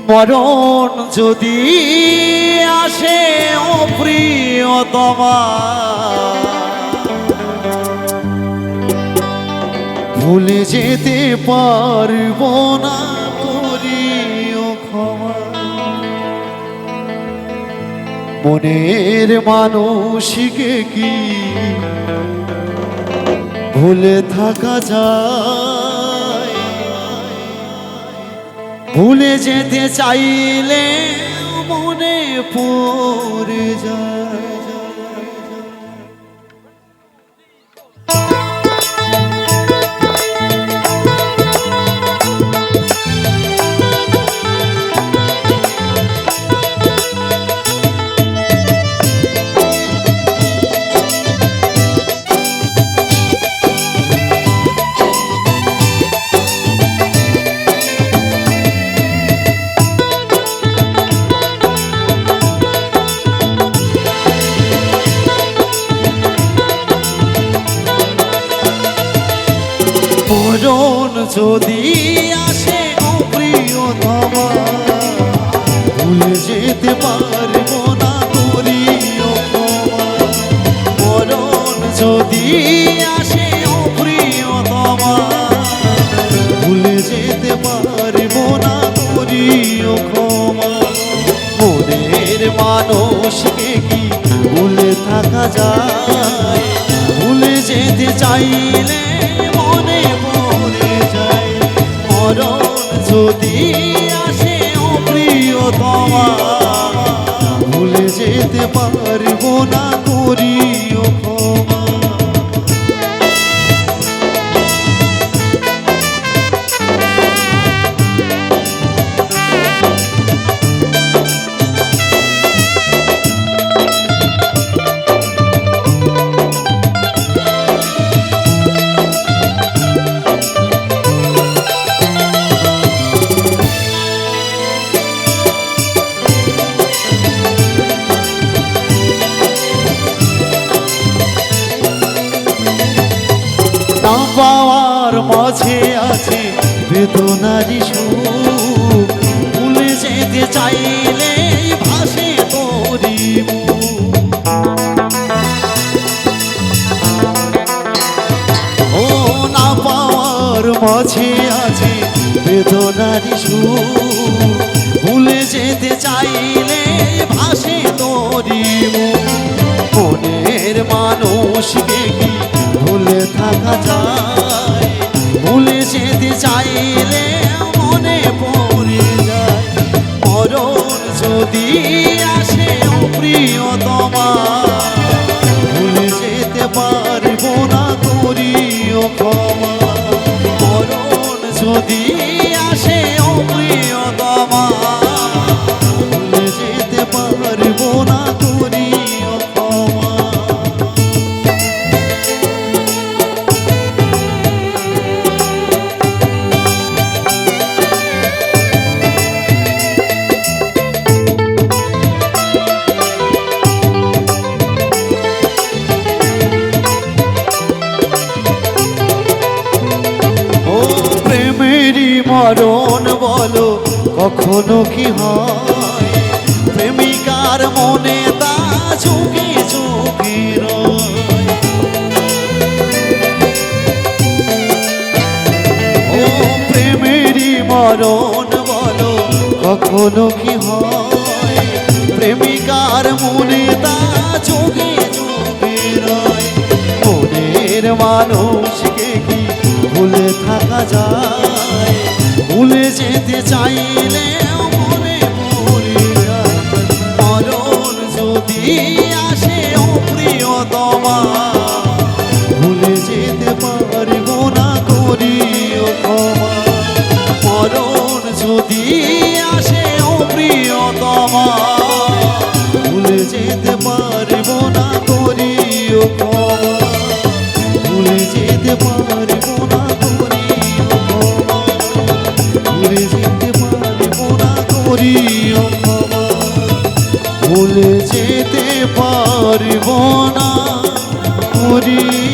মরণ যদি আসে ও প্রিয়তমা, ভুলে যেতে পারবো না, করিও ক্ষমা। মনের মানুষকে কি ভুলে থাকা যায়? ভুলে যেতে চাইলে মনে পড়ে যায়। মরণ যদি আসে ও প্রিয়তমা, ভুলে যেতে পারবো না, করিও ক্ষমা। মরণ যদি আসে ও প্রিয়তমা, ভুলে যেতে পারবো না, করিও ক্ষমা। মনের মানুষকে কি ভুলে থাকা যায়? ভুলে যেতে চাইলে মনে পড়ে যায়। মরণ যদি আসে ও প্রিয়তমা, ভুলে যেতে পারবো না, করিও ক্ষমা। না পাওয়ার মাঝে আছে বেদনারি সুখ, ভুলে যেতে চাইলে ভাসে তোরি মুখ। ও না পাওয়ার মাঝে আছে বেদনারি সুখ, ভুলে যেতে চাইলে ভাসে তোরি মুখ। মনের মানুষকে কি ভুলে থাকা যায়? ভুলে যেতে চাইলে মনে পড়ে যায়। মরণ যদি আসে ও প্রিয়তমা, ভুলে যেতে পারবো না, করিও ক্ষমা। মরণ যদি আসে ও প্রিয়তমা, ভুলে যেতে পারবো না, করিও ক্ষমা। মরণ বলো কখনো কি হয়? প্রেমিকার মনে তা ঝুঁকি ঝুঁকি রয়। ও প্রেমেরই মরণ বলো কখনো কি হয়? প্রেমিকার মনে তা ঝুঁকি ঝুঁকি রয়। মনের মানুষকে কি ভুলে থাকা যায়? ভুলে যেতে চাইলে মনে পড়ে যায়। মরণ যদি আসে ও প্রিয়তমা, ভুলে যেতে পারবো না, করিও ক্ষমা। মরণ যদি আসে ও প্রিয়তমা, ভুলে যেতে পারবো না, করিও ক্ষমা। ভুলে যেতে পারবো না, করিও ক্ষমা। ভুলে যেতে পারবো না, করিও ক্ষমা। ভুলে যেতে পারবো না, করিও